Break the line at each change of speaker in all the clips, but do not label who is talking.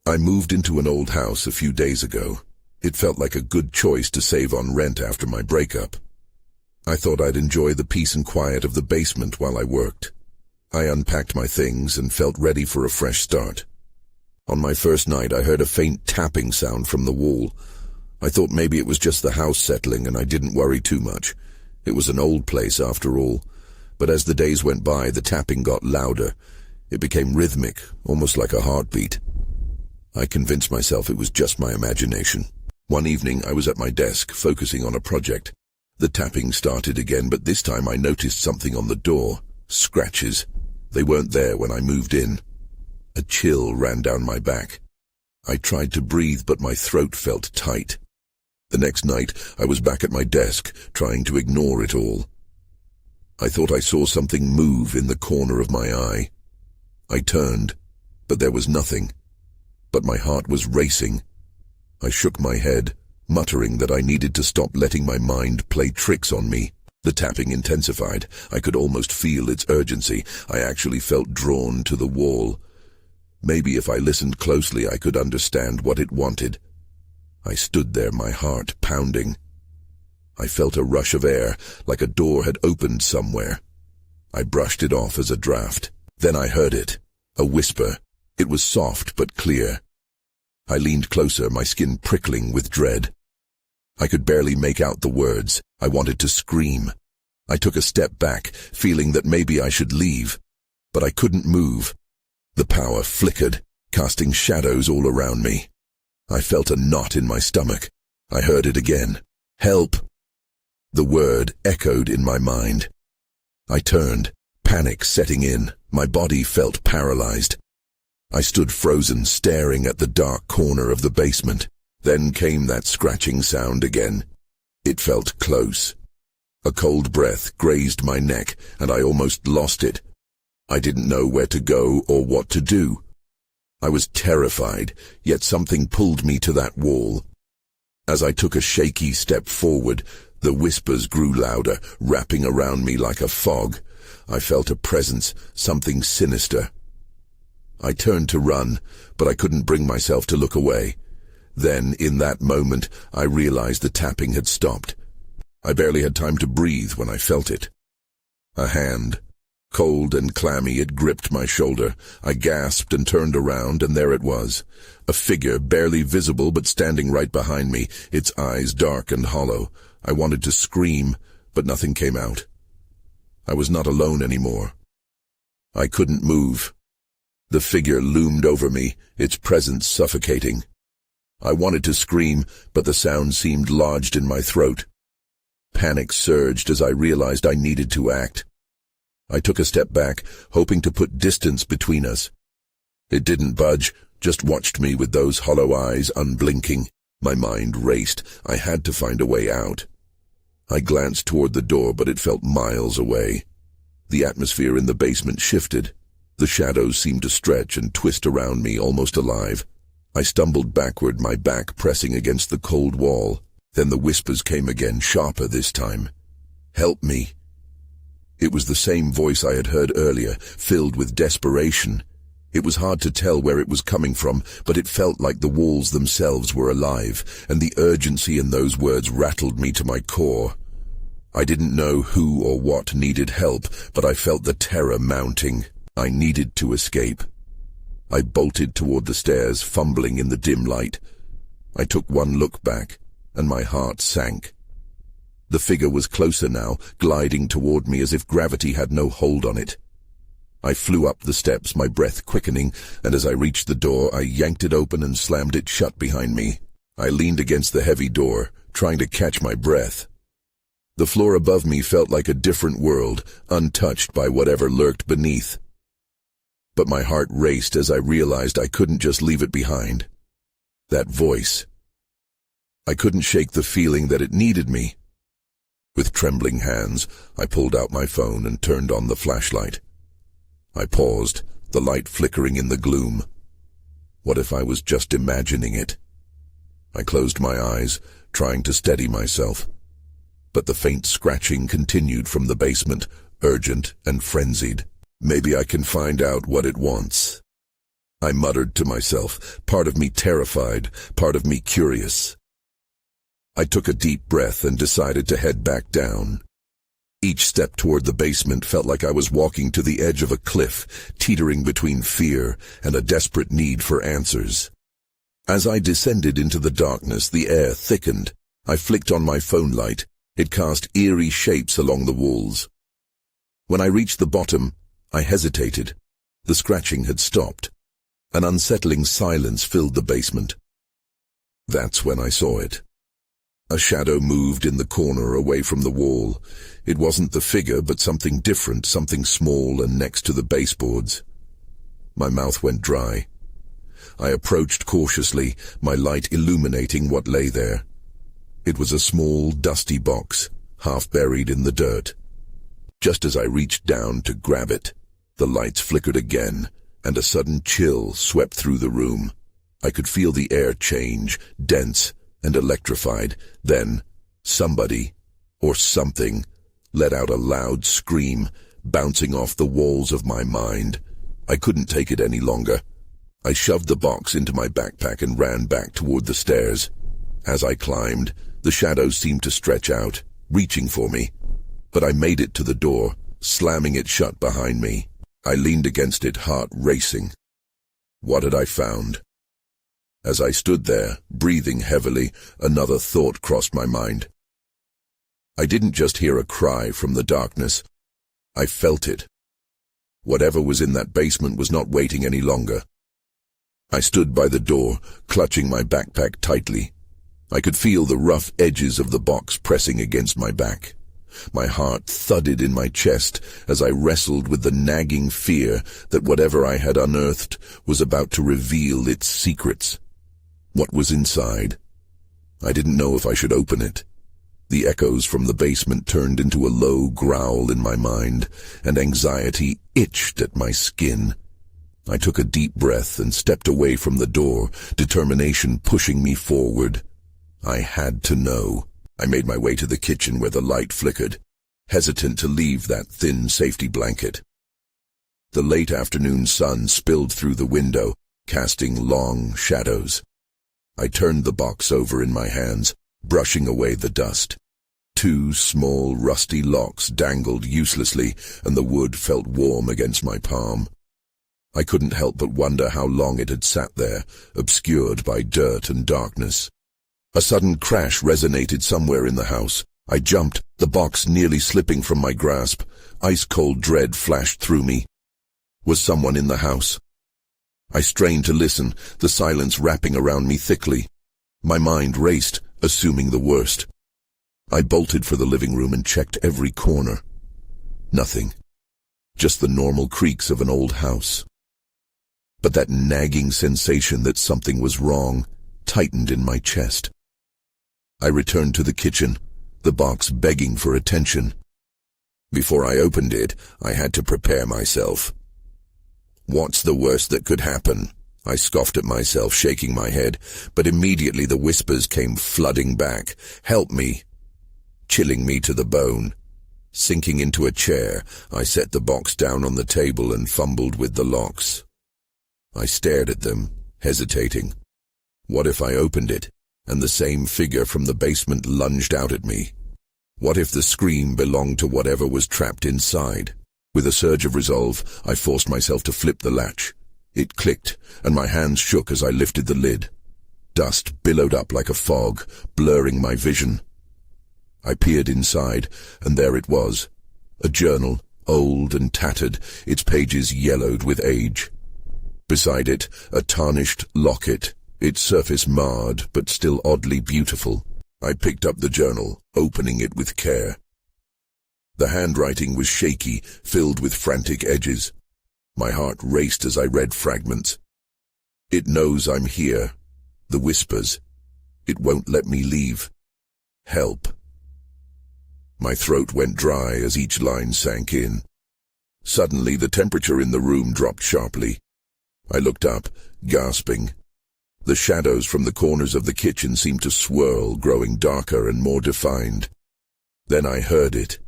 I moved into an old house a few days ago. It felt like a good choice to save on rent after my breakup. I thought I'd enjoy the peace and quiet of the basement while I worked. I unpacked my things and felt ready for a fresh start. On my first night, I heard a faint tapping sound from the wall. I thought maybe it was just the house settling, and I didn't worry too much. It was an old place after all. But as the days went by, the tapping got louder. It became rhythmic, almost like a heartbeat. I convinced myself it was just my imagination. One evening, I was at my desk, focusing on a project. The tapping started again, but this time I noticed something on the door. Scratches. They weren't there when I moved in. A chill ran down my back. I tried to breathe, but my throat felt tight. The next night, I was back at my desk, trying to ignore it all. I thought I saw something move in the corner of my eye. I turned, but there was nothing. But my heart was racing. I shook my head, muttering that I needed to stop letting my mind play tricks on me. The tapping intensified. I could almost feel its urgency. I actually felt drawn to the wall. Maybe if I listened closely, I could understand what it wanted. I stood there, my heart pounding. I felt a rush of air, like a door had opened somewhere. I brushed it off as a draft. Then I heard it. A whisper. It was soft but clear. I leaned closer, my skin prickling with dread. I could barely make out the words. I wanted to scream. I took a step back, feeling that maybe I should leave. But I couldn't move. The power flickered, casting shadows all around me. I felt a knot in my stomach. I heard it again. Help! The word echoed in my mind. I turned, panic setting in. My body felt paralyzed. I stood frozen, staring at the dark corner of the basement. Then came that scratching sound again. It felt close. A cold breath grazed my neck, and I almost lost it. I didn't know where to go or what to do. I was terrified, yet something pulled me to that wall. As I took a shaky step forward, the whispers grew louder, wrapping around me like a fog. I felt a presence, something sinister. I turned to run, but I couldn't bring myself to look away. Then, in that moment, I realized the tapping had stopped. I barely had time to breathe when I felt it. A hand. Cold and clammy, it gripped my shoulder. I gasped and turned around, and there it was. A figure, barely visible but standing right behind me, its eyes dark and hollow. I wanted to scream, but nothing came out. I was not alone anymore. I couldn't move. The figure loomed over me, its presence suffocating. I wanted to scream, but the sound seemed lodged in my throat. Panic surged as I realized I needed to act. I took a step back, hoping to put distance between us. It didn't budge, just watched me with those hollow eyes unblinking. My mind raced. I had to find a way out. I glanced toward the door, but it felt miles away. The atmosphere in the basement shifted. The shadows seemed to stretch and twist around me, almost alive. I stumbled backward, my back pressing against the cold wall. Then the whispers came again, sharper this time. Help me. It was the same voice I had heard earlier, filled with desperation. It was hard to tell where it was coming from, but it felt like the walls themselves were alive, and the urgency in those words rattled me to my core. I didn't know who or what needed help, but I felt the terror mounting. I needed to escape. I bolted toward the stairs, fumbling in the dim light. I took one look back, and my heart sank. The figure was closer now, gliding toward me as if gravity had no hold on it. I flew up the steps, my breath quickening, and as I reached the door, I yanked it open and slammed it shut behind me. I leaned against the heavy door, trying to catch my breath. The floor above me felt like a different world, untouched by whatever lurked beneath. But my heart raced as I realized I couldn't just leave it behind. That voice. I couldn't shake the feeling that it needed me. With trembling hands, I pulled out my phone and turned on the flashlight. I paused, the light flickering in the gloom. What if I was just imagining it? I closed my eyes, trying to steady myself. But the faint scratching continued from the basement, urgent and frenzied. Maybe I can find out what it wants. I muttered to myself, part of me terrified, part of me curious. I took a deep breath and decided to head back down. Each step toward the basement felt like I was walking to the edge of a cliff, teetering between fear and a desperate need for answers. As I descended into the darkness, the air thickened. I flicked on my phone light. It cast eerie shapes along the walls. When I reached the bottom, I hesitated. The scratching had stopped. An unsettling silence filled the basement. That's when I saw it. A shadow moved in the corner away from the wall. It wasn't the figure, but something different, something small and next to the baseboards. My mouth went dry. I approached cautiously, my light illuminating what lay there. It was a small, dusty box, half buried in the dirt. Just as I reached down to grab it, the lights flickered again, and a sudden chill swept through the room. I could feel the air change, dense and electrified. Then, somebody, or something, let out a loud scream, bouncing off the walls of my mind. I couldn't take it any longer. I shoved the box into my backpack and ran back toward the stairs. As I climbed, the shadows seemed to stretch out, reaching for me. But I made it to the door, slamming it shut behind me. I leaned against it, heart racing. What had I found? As I stood there, breathing heavily, another thought crossed my mind. I didn't just hear a cry from the darkness. I felt it. Whatever was in that basement was not waiting any longer. I stood by the door, clutching my backpack tightly. I could feel the rough edges of the box pressing against my back. My heart thudded in my chest as I wrestled with the nagging fear that whatever I had unearthed was about to reveal its secrets. What was inside? I didn't know if I should open it. The echoes from the basement turned into a low growl in my mind, and anxiety itched at my skin. I took a deep breath and stepped away from the door, determination pushing me forward. I had to know. I made my way to the kitchen where the light flickered, hesitant to leave that thin safety blanket. The late afternoon sun spilled through the window, casting long shadows. I turned the box over in my hands, brushing away the dust. 2 small, rusty locks dangled uselessly, and the wood felt warm against my palm. I couldn't help but wonder how long it had sat there, obscured by dirt and darkness. A sudden crash resonated somewhere in the house. I jumped, the box nearly slipping from my grasp. Ice-cold dread flashed through me. Was someone in the house? I strained to listen, the silence wrapping around me thickly. My mind raced, assuming the worst. I bolted for the living room and checked every corner. Nothing. Just the normal creaks of an old house. But that nagging sensation that something was wrong tightened in my chest. I returned to the kitchen, the box begging for attention. Before I opened it, I had to prepare myself. What's the worst that could happen? I scoffed at myself, shaking my head, but immediately the whispers came flooding back. Help me. Chilling me to the bone. Sinking into a chair, I set the box down on the table and fumbled with the locks. I stared at them, hesitating. What if I opened it, and the same figure from the basement lunged out at me? What if the scream belonged to whatever was trapped inside? With a surge of resolve, I forced myself to flip the latch. It clicked, and my hands shook as I lifted the lid. Dust billowed up like a fog, blurring my vision. I peered inside, and there it was. A journal, old and tattered, its pages yellowed with age. Beside it, a tarnished locket, its surface marred but still oddly beautiful. I picked up the journal, opening it with care. The handwriting was shaky, filled with frantic edges. My heart raced as I read fragments. It knows I'm here. The whispers. It won't let me leave. Help. My throat went dry as each line sank in. Suddenly, the temperature in the room dropped sharply. I looked up, gasping. The shadows from the corners of the kitchen seemed to swirl, growing darker and more defined. Then I heard it.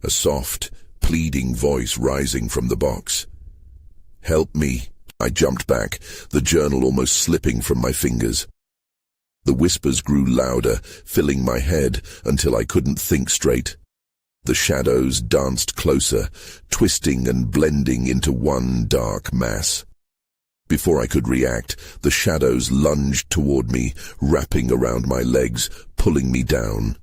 A soft, pleading voice rising from the box. Help me. I jumped back, the journal almost slipping from my fingers. The whispers grew louder, filling my head until I couldn't think straight. The shadows danced closer, twisting and blending into one dark mass. Before I could react, the shadows lunged toward me, wrapping around my legs, pulling me down.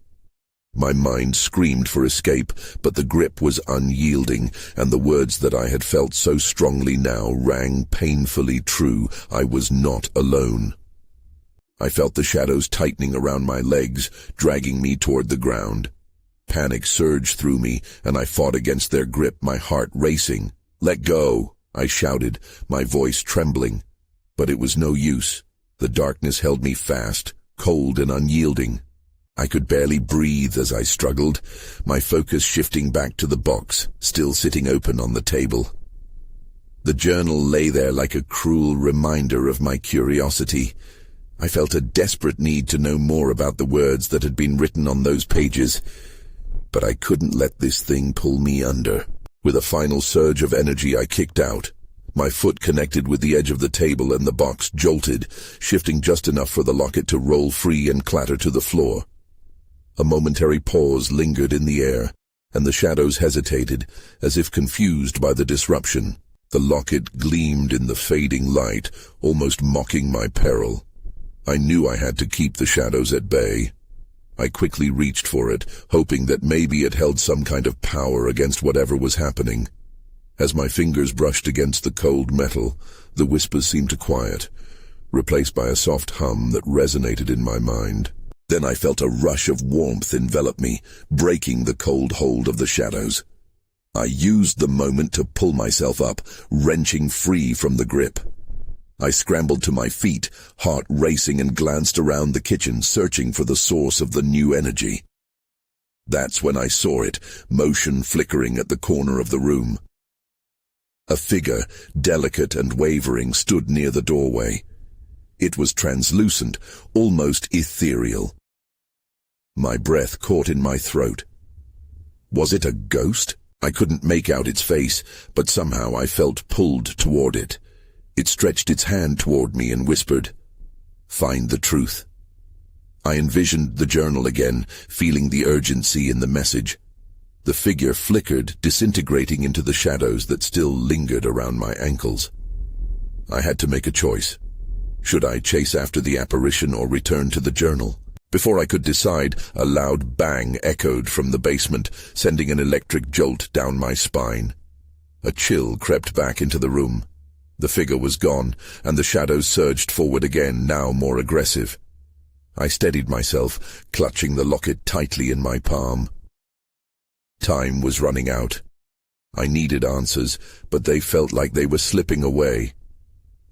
My mind screamed for escape, but the grip was unyielding, and the words that I had felt so strongly now rang painfully true. I was not alone. I felt the shadows tightening around my legs, dragging me toward the ground. Panic surged through me, and I fought against their grip, my heart racing. "Let go!" I shouted, my voice trembling. But it was no use. The darkness held me fast, cold and unyielding. I could barely breathe as I struggled, my focus shifting back to the box, still sitting open on the table. The journal lay there like a cruel reminder of my curiosity. I felt a desperate need to know more about the words that had been written on those pages, but I couldn't let this thing pull me under. With a final surge of energy, I kicked out. My foot connected with the edge of the table and the box jolted, shifting just enough for the locket to roll free and clatter to the floor. A momentary pause lingered in the air, and the shadows hesitated, as if confused by the disruption. The locket gleamed in the fading light, almost mocking my peril. I knew I had to keep the shadows at bay. I quickly reached for it, hoping that maybe it held some kind of power against whatever was happening. As my fingers brushed against the cold metal, the whispers seemed to quiet, replaced by a soft hum that resonated in my mind. Then I felt a rush of warmth envelop me, breaking the cold hold of the shadows. I used the moment to pull myself up, wrenching free from the grip. I scrambled to my feet, heart racing, and glanced around the kitchen, searching for the source of the new energy. That's when I saw it, motion flickering at the corner of the room. A figure, delicate and wavering, stood near the doorway. It was translucent, almost ethereal. My breath caught in my throat. Was it a ghost? I couldn't make out its face, but somehow I felt pulled toward it. It stretched its hand toward me and whispered, "Find the truth." I envisioned the journal again, feeling the urgency in the message. The figure flickered, disintegrating into the shadows that still lingered around my ankles. I had to make a choice. Should I chase after the apparition or return to the journal? Before I could decide, a loud bang echoed from the basement, sending an electric jolt down my spine. A chill crept back into the room. The figure was gone, and the shadows surged forward again, now more aggressive. I steadied myself, clutching the locket tightly in my palm. Time was running out. I needed answers, but they felt like they were slipping away.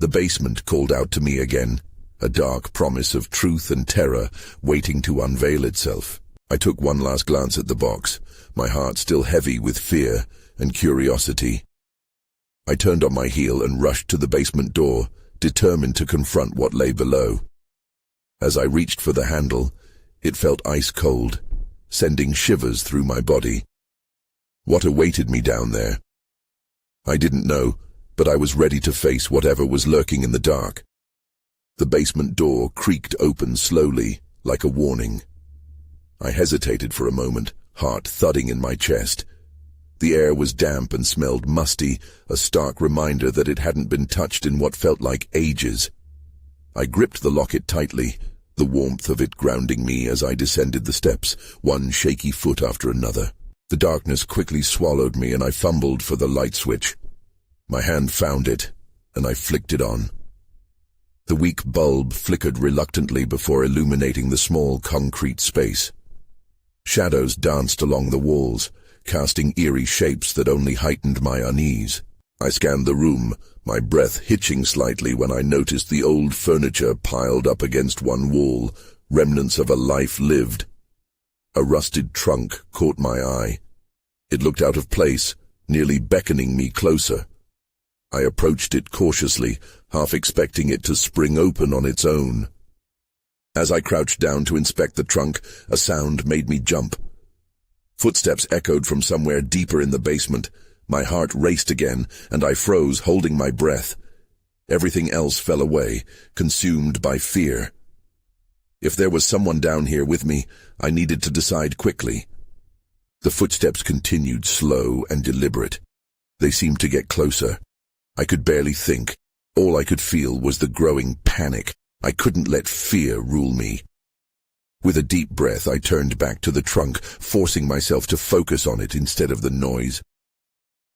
The basement called out to me again, a dark promise of truth and terror waiting to unveil itself. I took one last glance at the box, my heart still heavy with fear and curiosity. I turned on my heel and rushed to the basement door, determined to confront what lay below. As I reached for the handle, it felt ice cold, sending shivers through my body. What awaited me down there? I didn't know, but I was ready to face whatever was lurking in the dark. The basement door creaked open slowly, like a warning. I hesitated for a moment, heart thudding in my chest. The air was damp and smelled musty, a stark reminder that it hadn't been touched in what felt like ages. I gripped the locket tightly, the warmth of it grounding me as I descended the steps, one shaky foot after another. The darkness quickly swallowed me, and I fumbled for the light switch. My hand found it, and I flicked it on. The weak bulb flickered reluctantly before illuminating the small concrete space. Shadows danced along the walls, casting eerie shapes that only heightened my unease. I scanned the room, my breath hitching slightly when I noticed the old furniture piled up against one wall, remnants of a life lived. A rusted trunk caught my eye. It looked out of place, nearly beckoning me closer. I approached it cautiously, half expecting it to spring open on its own. As I crouched down to inspect the trunk, a sound made me jump. Footsteps echoed from somewhere deeper in the basement. My heart raced again, and I froze, holding my breath. Everything else fell away, consumed by fear. If there was someone down here with me, I needed to decide quickly. The footsteps continued, slow and deliberate. They seemed to get closer. I could barely think. All I could feel was the growing panic. I couldn't let fear rule me. With a deep breath, I turned back to the trunk, forcing myself to focus on it instead of the noise.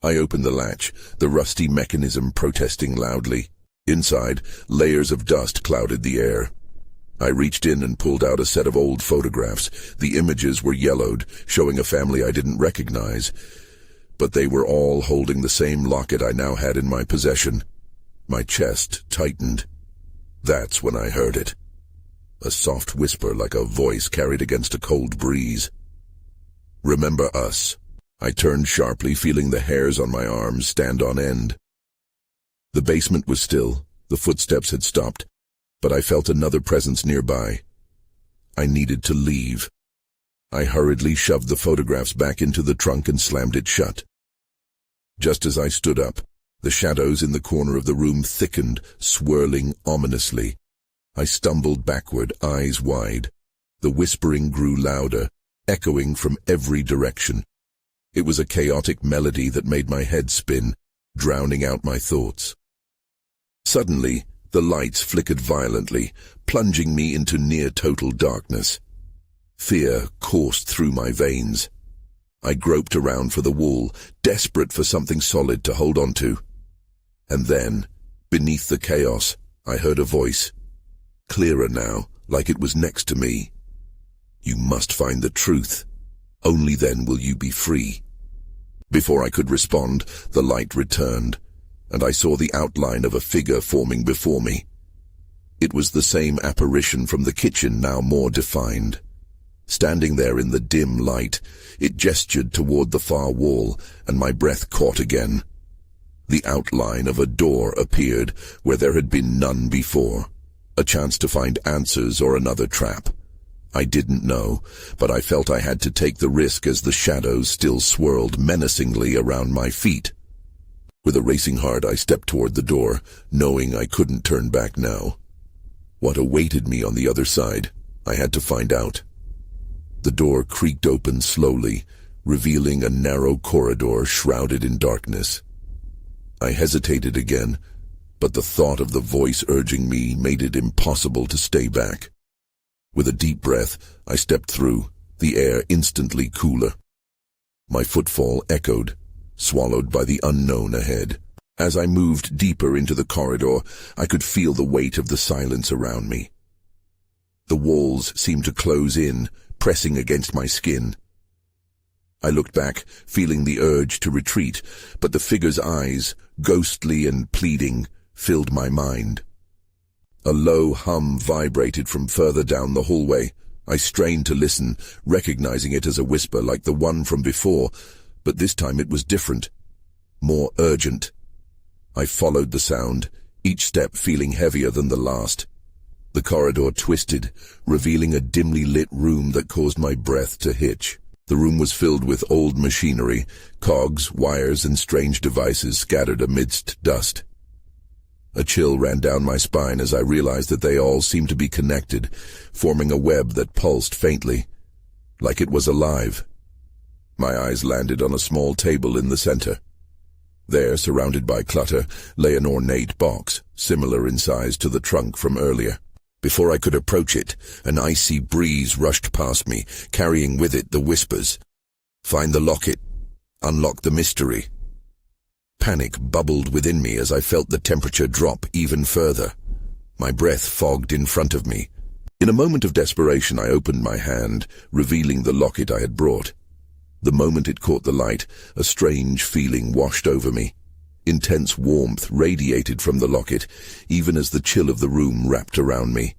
I opened the latch, the rusty mechanism protesting loudly. Inside, layers of dust clouded the air. I reached in and pulled out a set of old photographs. The images were yellowed, showing a family I didn't recognize. But they were all holding the same locket I now had in my possession. My chest tightened. That's when I heard it. A soft whisper like a voice carried against a cold breeze. "Remember us." I turned sharply, feeling the hairs on my arms stand on end. The basement was still. The footsteps had stopped, but I felt another presence nearby. I needed to leave. I hurriedly shoved the photographs back into the trunk and slammed it shut. Just as I stood up, the shadows in the corner of the room thickened, swirling ominously. I stumbled backward, eyes wide. The whispering grew louder, echoing from every direction. It was a chaotic melody that made my head spin, drowning out my thoughts. Suddenly, the lights flickered violently, plunging me into near-total darkness. Fear coursed through my veins. I groped around for the wall, desperate for something solid to hold on to. And then, beneath the chaos, I heard a voice. Clearer now, like it was next to me. "You must find the truth. Only then will you be free." Before I could respond, the light returned, and I saw the outline of a figure forming before me. It was the same apparition from the kitchen, now more defined. Standing there in the dim light, it gestured toward the far wall, and my breath caught again. The outline of a door appeared where there had been none before, a chance to find answers or another trap. I didn't know, but I felt I had to take the risk as the shadows still swirled menacingly around my feet. With a racing heart, I stepped toward the door, knowing I couldn't turn back now. What awaited me on the other side, I had to find out. The door creaked open slowly, revealing a narrow corridor shrouded in darkness. I hesitated again, but the thought of the voice urging me made it impossible to stay back. With a deep breath, I stepped through, the air instantly cooler. My footfall echoed, swallowed by the unknown ahead. As I moved deeper into the corridor, I could feel the weight of the silence around me. The walls seemed to close in, pressing against my skin. I looked back, feeling the urge to retreat, but the figure's eyes, ghostly and pleading, filled my mind. A low hum vibrated from further down the hallway. I strained to listen, recognizing it as a whisper like the one from before, but this time it was different, more urgent. I followed the sound, each step feeling heavier than the last. The corridor twisted, revealing a dimly lit room that caused my breath to hitch. The room was filled with old machinery, cogs, wires, and strange devices scattered amidst dust. A chill ran down my spine as I realized that they all seemed to be connected, forming a web that pulsed faintly, like it was alive. My eyes landed on a small table in the center. There, surrounded by clutter, lay an ornate box, similar in size to the trunk from earlier. Before I could approach it, an icy breeze rushed past me, carrying with it the whispers. "Find the locket. Unlock the mystery." Panic bubbled within me as I felt the temperature drop even further. My breath fogged in front of me. In a moment of desperation, I opened my hand, revealing the locket I had brought. The moment it caught the light, a strange feeling washed over me. Intense warmth radiated from the locket, even as the chill of the room wrapped around me.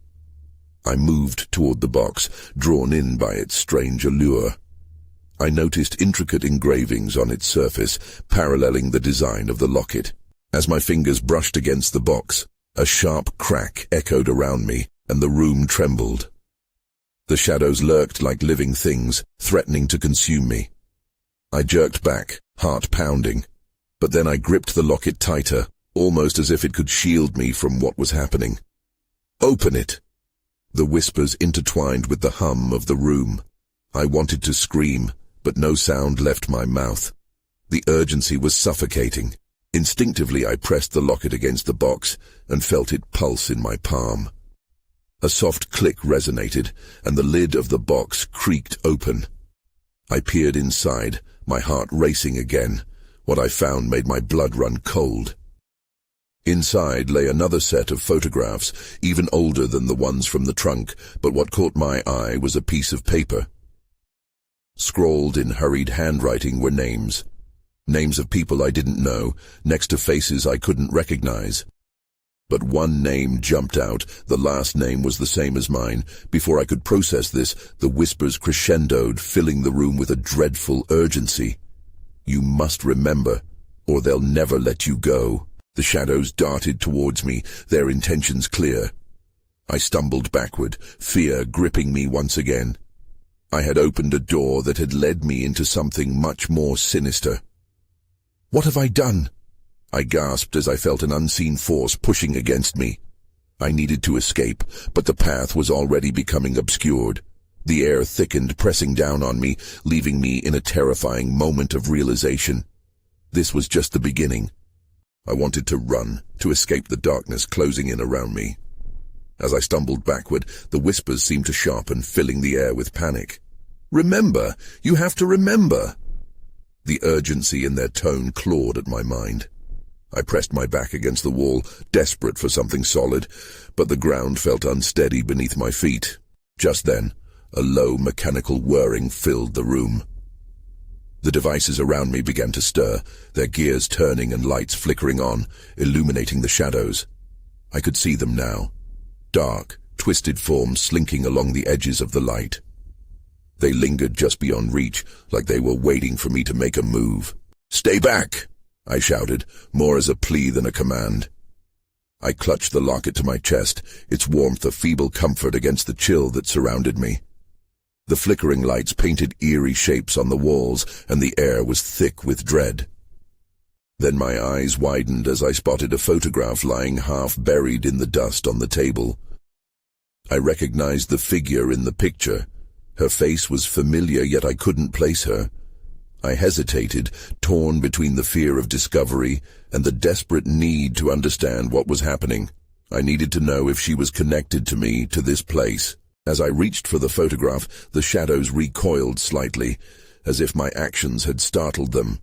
I moved toward the box, drawn in by its strange allure. I noticed intricate engravings on its surface, paralleling the design of the locket. As my fingers brushed against the box, a sharp crack echoed around me, and the room trembled. The shadows lurked like living things, threatening to consume me. I jerked back, heart pounding, but then I gripped the locket tighter, almost as if it could shield me from what was happening. "Open it!" The whispers intertwined with the hum of the room. I wanted to scream, but no sound left my mouth. The urgency was suffocating. Instinctively, I pressed the locket against the box and felt it pulse in my palm. A soft click resonated, and the lid of the box creaked open. I peered inside, my heart racing again. What I found made my blood run cold. Inside lay another set of photographs, even older than the ones from the trunk, but what caught my eye was a piece of paper. Scrawled in hurried handwriting were names. Names of people I didn't know, next to faces I couldn't recognize. But one name jumped out. The last name was the same as mine. Before I could process this, the whispers crescendoed, filling the room with a dreadful urgency. "You must remember, or they'll never let you go." The shadows darted towards me, their intentions clear. I stumbled backward, fear gripping me once again. I had opened a door that had led me into something much more sinister. "What have I done?" I gasped as I felt an unseen force pushing against me. I needed to escape, but the path was already becoming obscured. The air thickened, pressing down on me, leaving me in a terrifying moment of realization. This was just the beginning. I wanted to run, to escape the darkness closing in around me. As I stumbled backward, the whispers seemed to sharpen, filling the air with panic. "Remember! You have to remember!" The urgency in their tone clawed at my mind. I pressed my back against the wall, desperate for something solid, but the ground felt unsteady beneath my feet. Just then, a low mechanical whirring filled the room. The devices around me began to stir, their gears turning and lights flickering on, illuminating the shadows. I could see them now. Dark, twisted forms slinking along the edges of the light. They lingered just beyond reach, like they were waiting for me to make a move. "Stay back!" I shouted, more as a plea than a command. I clutched the locket to my chest, its warmth a feeble comfort against the chill that surrounded me. The flickering lights painted eerie shapes on the walls, and the air was thick with dread. Then my eyes widened as I spotted a photograph lying half buried in the dust on the table. I recognized the figure in the picture. Her face was familiar, yet I couldn't place her. I hesitated, torn between the fear of discovery and the desperate need to understand what was happening. I needed to know if she was connected to me, to this place. As I reached for the photograph, the shadows recoiled slightly, as if my actions had startled them.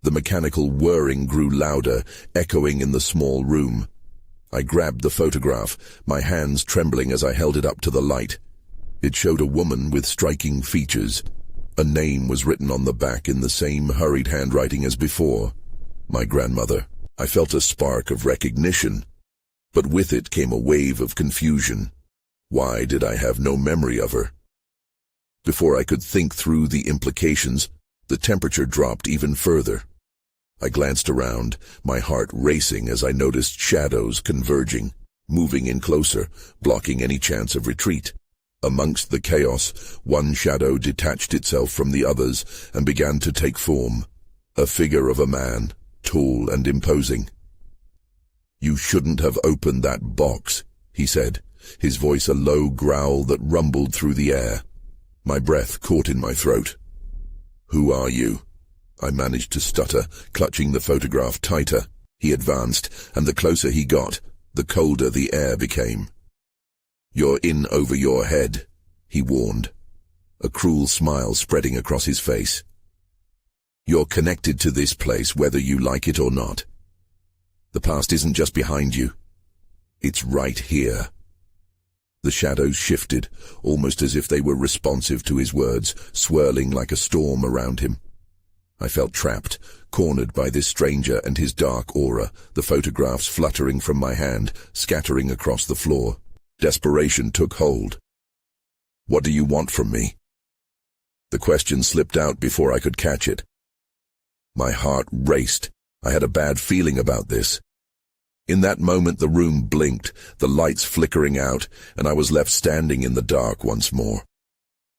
The mechanical whirring grew louder, echoing in the small room. I grabbed the photograph, my hands trembling as I held it up to the light. It showed a woman with striking features. A name was written on the back in the same hurried handwriting as before. My grandmother. I felt a spark of recognition, but with it came a wave of confusion. Why did I have no memory of her? Before I could think through the implications, the temperature dropped even further. I glanced around, my heart racing as I noticed shadows converging, moving in closer, blocking any chance of retreat. Amongst the chaos, one shadow detached itself from the others and began to take form. A figure of a man, tall and imposing. "You shouldn't have opened that box," he said, his voice a low growl that rumbled through the air. My breath caught in my throat. "Who are you?" I managed to stutter, clutching the photograph tighter. He advanced, and the closer he got, the colder the air became. "You're in over your head," he warned, a cruel smile spreading across his face. "You're connected to this place whether you like it or not. The past isn't just behind you. It's right here." The shadows shifted, almost as if they were responsive to his words, swirling like a storm around him. I felt trapped, cornered by this stranger and his dark aura, the photographs fluttering from my hand, scattering across the floor. Desperation took hold. "What do you want from me?" The question slipped out before I could catch it. My heart raced. I had a bad feeling about this. In that moment the room blinked, the lights flickering out, and I was left standing in the dark once more.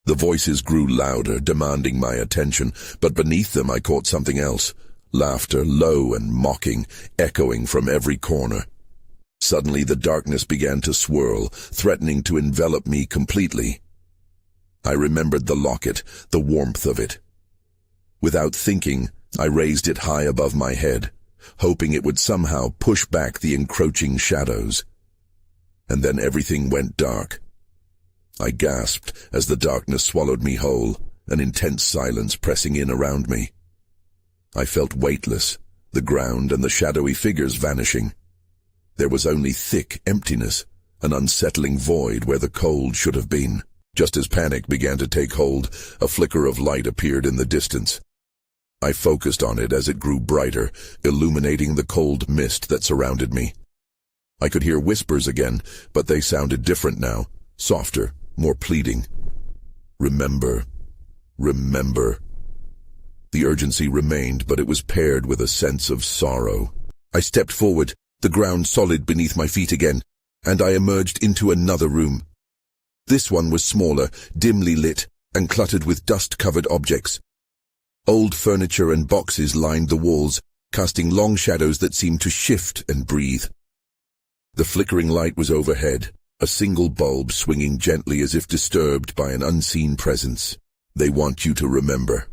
The voices grew louder, demanding my attention, but beneath them I caught something else, laughter low and mocking, echoing from every corner. Suddenly the darkness began to swirl, threatening to envelop me completely. I remembered the locket, the warmth of it. Without thinking, I raised it high above my head, hoping it would somehow push back the encroaching shadows. And then everything went dark. I gasped as the darkness swallowed me whole, an intense silence pressing in around me. I felt weightless, the ground and the shadowy figures vanishing. There was only thick emptiness, an unsettling void where the cold should have been. Just as panic began to take hold, a flicker of light appeared in the distance. I focused on it as it grew brighter, illuminating the cold mist that surrounded me. I could hear whispers again, but they sounded different now, softer, more pleading. Remember. Remember. The urgency remained, but it was paired with a sense of sorrow. I stepped forward, the ground solid beneath my feet again, and I emerged into another room. This one was smaller, dimly lit, and cluttered with dust-covered objects. Old furniture and boxes lined the walls, casting long shadows that seemed to shift and breathe. The flickering light was overhead, a single bulb swinging gently as if disturbed by an unseen presence. They want you to remember.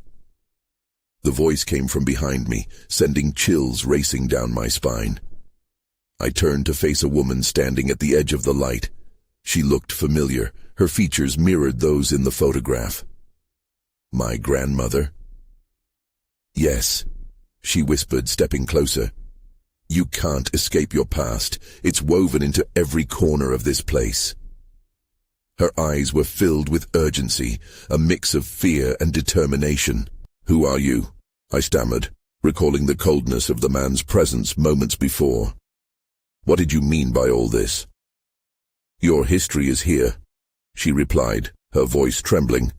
The voice came from behind me, sending chills racing down my spine. I turned to face a woman standing at the edge of the light. She looked familiar, her features mirrored those in the photograph. My grandmother? Yes, she whispered, stepping closer. You can't escape your past. It's woven into every corner of this place. Her eyes were filled with urgency, a mix of fear and determination. Who are you? I stammered, recalling the coldness of the man's presence moments before. What did you mean by all this? Your history is here, she replied, her voice trembling.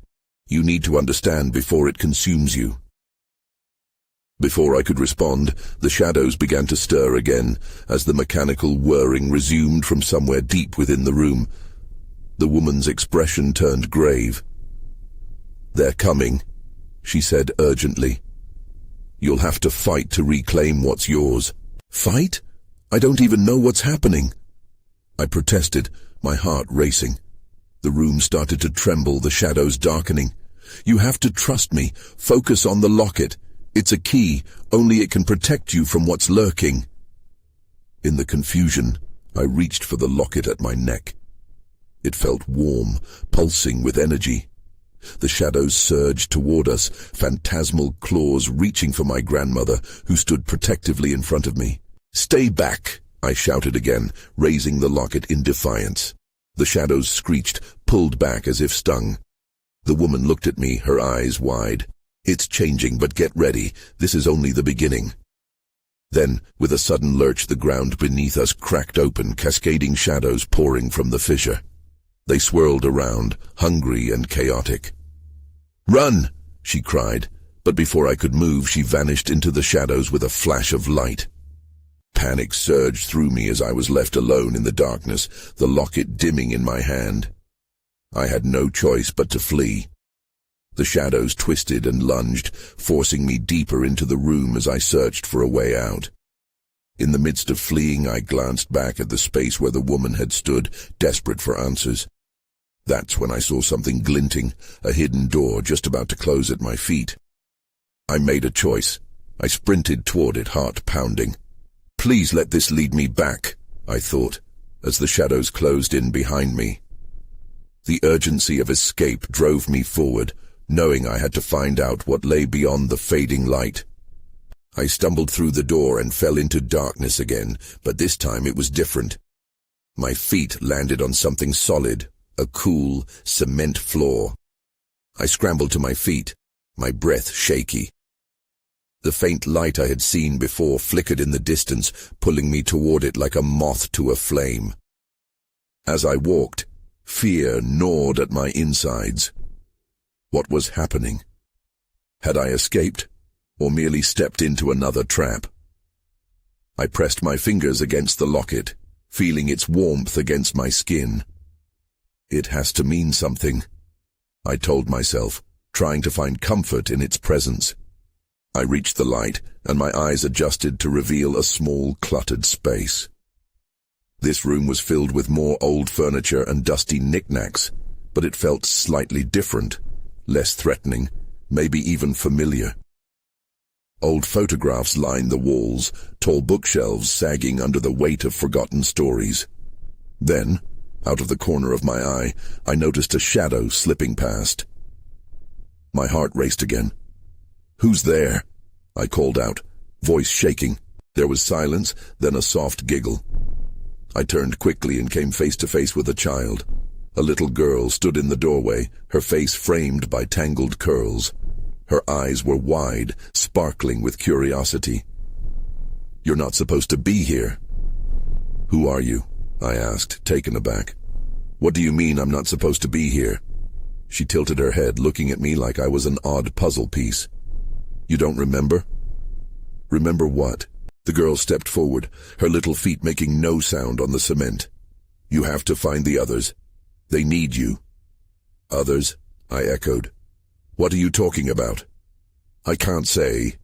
You need to understand before it consumes you. Before I could respond, the shadows began to stir again, as the mechanical whirring resumed from somewhere deep within the room. The woman's expression turned grave. They're coming, she said urgently. You'll have to fight to reclaim what's yours. Fight? I don't even know what's happening. I protested, my heart racing. The room started to tremble, the shadows darkening. You have to trust me. Focus on the locket. It's a key. Only it can protect you from what's lurking. In the confusion, I reached for the locket at my neck. It felt warm, pulsing with energy. The shadows surged toward us, phantasmal claws reaching for my grandmother, who stood protectively in front of me. Stay back, I shouted again, raising the locket in defiance. The shadows screeched, pulled back as if stung. The woman looked at me, her eyes wide. It's changing, but get ready. This is only the beginning. Then, with a sudden lurch, the ground beneath us cracked open, cascading shadows pouring from the fissure. They swirled around, hungry and chaotic. Run! She cried, but before I could move, she vanished into the shadows with a flash of light. Panic surged through me as I was left alone in the darkness, the locket dimming in my hand. I had no choice but to flee. The shadows twisted and lunged, forcing me deeper into the room as I searched for a way out. In the midst of fleeing, I glanced back at the space where the woman had stood, desperate for answers. That's when I saw something glinting, a hidden door just about to close at my feet. I made a choice. I sprinted toward it, heart pounding. Please let this lead me back, I thought, as the shadows closed in behind me. The urgency of escape drove me forward, knowing I had to find out what lay beyond the fading light. I stumbled through the door and fell into darkness again, but this time it was different. My feet landed on something solid, a cool, cement floor. I scrambled to my feet, my breath shaky. The faint light I had seen before flickered in the distance, pulling me toward it like a moth to a flame. As I walked, fear gnawed at my insides. What was happening? Had I escaped, or merely stepped into another trap? I pressed my fingers against the locket, feeling its warmth against my skin. It has to mean something, I told myself, trying to find comfort in its presence. I reached the light, and my eyes adjusted to reveal a small, cluttered space. This room was filled with more old furniture and dusty knickknacks, but it felt slightly different, less threatening, maybe even familiar. Old photographs lined the walls, tall bookshelves sagging under the weight of forgotten stories. Then, out of the corner of my eye, I noticed a shadow slipping past. My heart raced again. "Who's there?" I called out, voice shaking. There was silence, then a soft giggle. I turned quickly and came face to face with a child. A little girl stood in the doorway, her face framed by tangled curls. Her eyes were wide, sparkling with curiosity. "You're not supposed to be here." "Who are you?" I asked, taken aback. "What do you mean I'm not supposed to be here?" She tilted her head, looking at me like I was an odd puzzle piece. "You don't remember?" "Remember what?" The girl stepped forward, her little feet making no sound on the cement. "You have to find the others. They need you." "Others?" I echoed. "What are you talking about?" "I can't say,"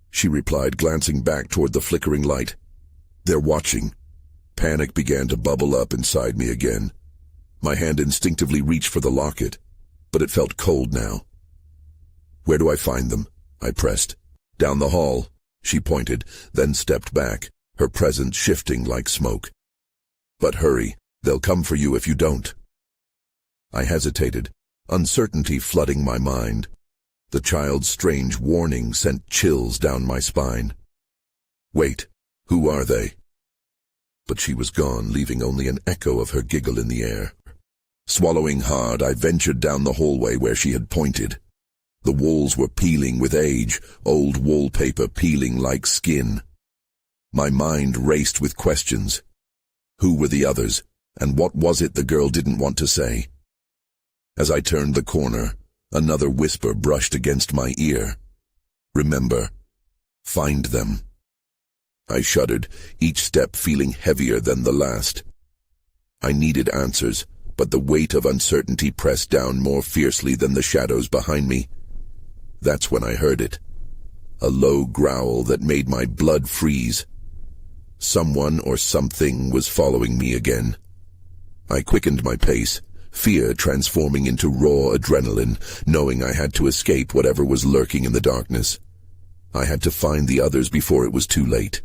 she replied, glancing back toward the flickering light. "They're watching." Panic began to bubble up inside me again. My hand instinctively reached for the locket, but it felt cold now. "Where do I find them?" I pressed. "Down the hall," she pointed, then stepped back, her presence shifting like smoke. "But hurry, they'll come for you if you don't." I hesitated, uncertainty flooding my mind. The child's strange warning sent chills down my spine. "Wait, who are they?" But she was gone, leaving only an echo of her giggle in the air. Swallowing hard, I ventured down the hallway where she had pointed. The walls were peeling with age, old wallpaper peeling like skin. My mind raced with questions. Who were the others, and what was it the girl didn't want to say? As I turned the corner, another whisper brushed against my ear. "Remember, find them." I shuddered, each step feeling heavier than the last. I needed answers, but the weight of uncertainty pressed down more fiercely than the shadows behind me. That's when I heard it. A low growl that made my blood freeze. Someone or something was following me again. I quickened my pace, fear transforming into raw adrenaline, knowing I had to escape whatever was lurking in the darkness. I had to find the others before it was too late.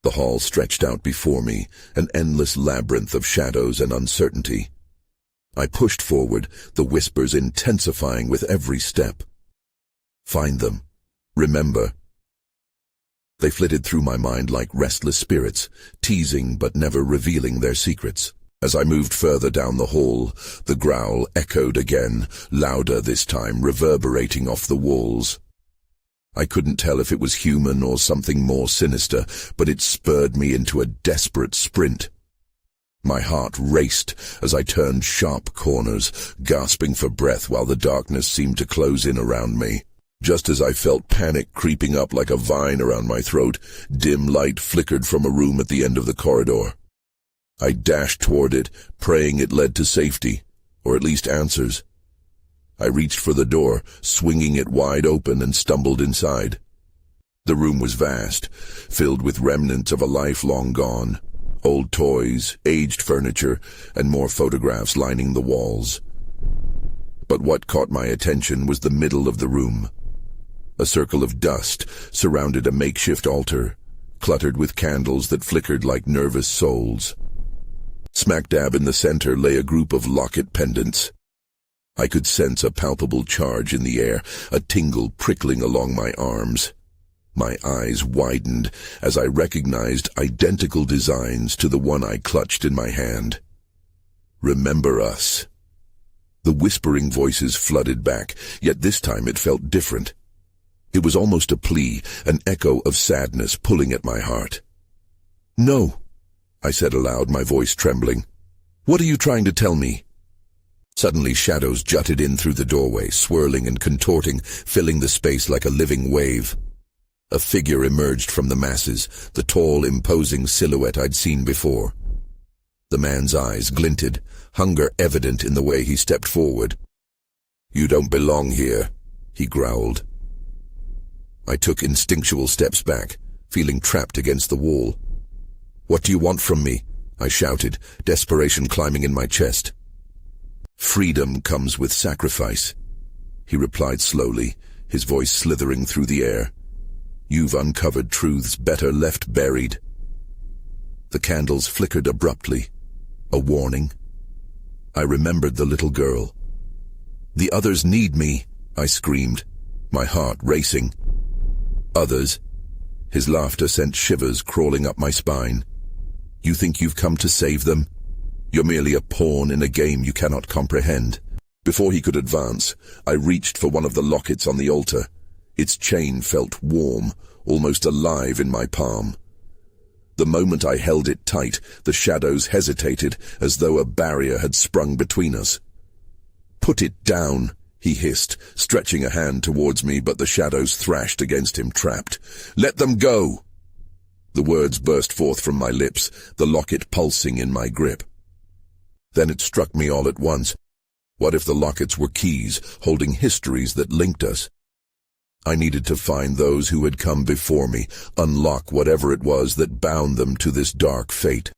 The hall stretched out before me, an endless labyrinth of shadows and uncertainty. I pushed forward, the whispers intensifying with every step. Find them. Remember. They flitted through my mind like restless spirits, teasing but never revealing their secrets. As I moved further down the hall, the growl echoed again, louder this time, reverberating off the walls. I couldn't tell if it was human or something more sinister, but it spurred me into a desperate sprint. My heart raced as I turned sharp corners, gasping for breath while the darkness seemed to close in around me. Just as I felt panic creeping up like a vine around my throat, dim light flickered from a room at the end of the corridor. I dashed toward it, praying it led to safety, or at least answers. I reached for the door, swinging it wide open, and stumbled inside. The room was vast, filled with remnants of a life long gone. Old toys, aged furniture, and more photographs lining the walls. But what caught my attention was the middle of the room. A circle of dust surrounded a makeshift altar, cluttered with candles that flickered like nervous souls. Smack dab in the center lay a group of locket pendants. I could sense a palpable charge in the air, a tingle prickling along my arms. My eyes widened as I recognized identical designs to the one I clutched in my hand. Remember us. The whispering voices flooded back, yet this time it felt different. It was almost a plea, an echo of sadness pulling at my heart. "No," I said aloud, my voice trembling. "What are you trying to tell me?" Suddenly shadows jutted in through the doorway, swirling and contorting, filling the space like a living wave. A figure emerged from the masses, the tall, imposing silhouette I'd seen before. The man's eyes glinted, hunger evident in the way he stepped forward. "You don't belong here," he growled. I took instinctual steps back, feeling trapped against the wall. "What do you want from me?" I shouted, desperation climbing in my chest. "Freedom comes with sacrifice," he replied slowly, his voice slithering through the air. "You've uncovered truths better left buried." The candles flickered abruptly. A warning. I remembered the little girl. "The others need me," I screamed, my heart racing. "Others?" His laughter sent shivers crawling up my spine. "You think you've come to save them? You're merely a pawn in a game you cannot comprehend." Before he could advance, I reached for one of the lockets on the altar. Its chain felt warm, almost alive in my palm. The moment I held it tight, the shadows hesitated, as though a barrier had sprung between us. "Put it down," he hissed, stretching a hand towards me, but the shadows thrashed against him, trapped. "Let them go!" The words burst forth from my lips, the locket pulsing in my grip. Then it struck me all at once. What if the lockets were keys, holding histories that linked us? I needed to find those who had come before me, unlock whatever it was that bound them to this dark fate.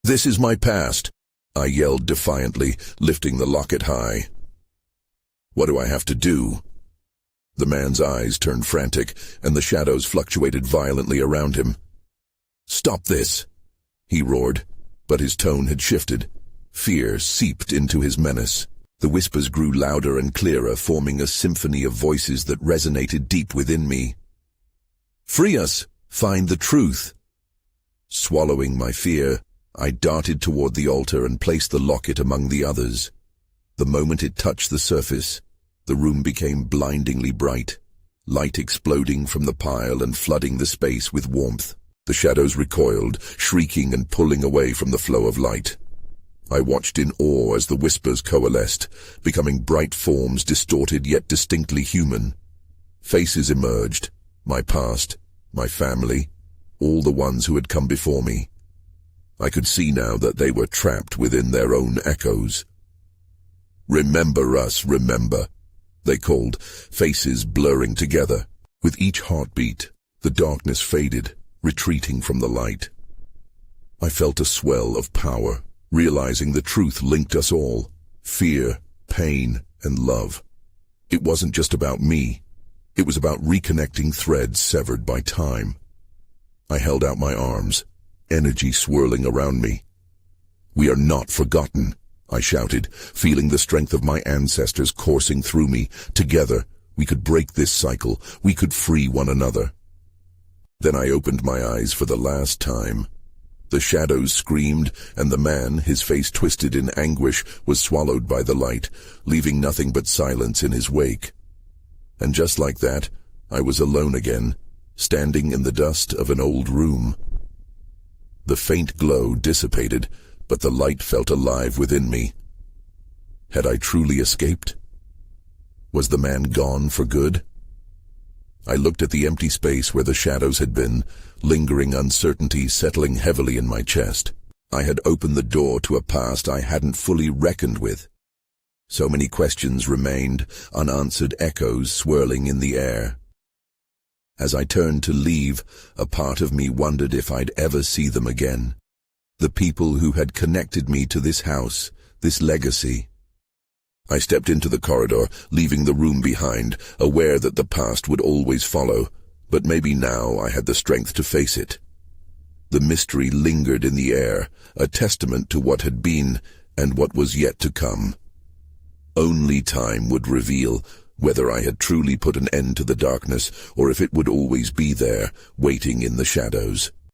"This is my past," I yelled defiantly, lifting the locket high. "What do I have to do?" The man's eyes turned frantic, and the shadows fluctuated violently around him. "Stop this!" he roared, but his tone had shifted. Fear seeped into his menace. The whispers grew louder and clearer, forming a symphony of voices that resonated deep within me. "Free us! Find the truth!" Swallowing my fear, I darted toward the altar and placed the locket among the others. The moment it touched the surface, the room became blindingly bright, light exploding from the pile and flooding the space with warmth. The shadows recoiled, shrieking and pulling away from the flow of light. I watched in awe as the whispers coalesced, becoming bright forms distorted yet distinctly human. Faces emerged, my past, my family, all the ones who had come before me. I could see now that they were trapped within their own echoes. "Remember us, remember," they called, faces blurring together. With each heartbeat, the darkness faded, retreating from the light. I felt a swell of power, realizing the truth linked us all, fear, pain, and love. It wasn't just about me. It was about reconnecting threads severed by time. I held out my arms, energy swirling around me. "We are not forgotten," I shouted, feeling the strength of my ancestors coursing through me. Together, we could break this cycle. We could free one another. Then I opened my eyes for the last time. The shadows screamed, and the man, his face twisted in anguish, was swallowed by the light, leaving nothing but silence in his wake. And just like that, I was alone again, standing in the dust of an old room. The faint glow dissipated, but the light felt alive within me. Had I truly escaped? Was the man gone for good? I looked at the empty space where the shadows had been, lingering uncertainty settling heavily in my chest. I had opened the door to a past I hadn't fully reckoned with. So many questions remained, unanswered echoes swirling in the air. As I turned to leave, a part of me wondered if I'd ever see them again. The people who had connected me to this house, this legacy. I stepped into the corridor, leaving the room behind, aware that the past would always follow, but maybe now I had the strength to face it. The mystery lingered in the air, a testament to what had been and what was yet to come. Only time would reveal whether I had truly put an end to the darkness or if it would always be there, waiting in the shadows.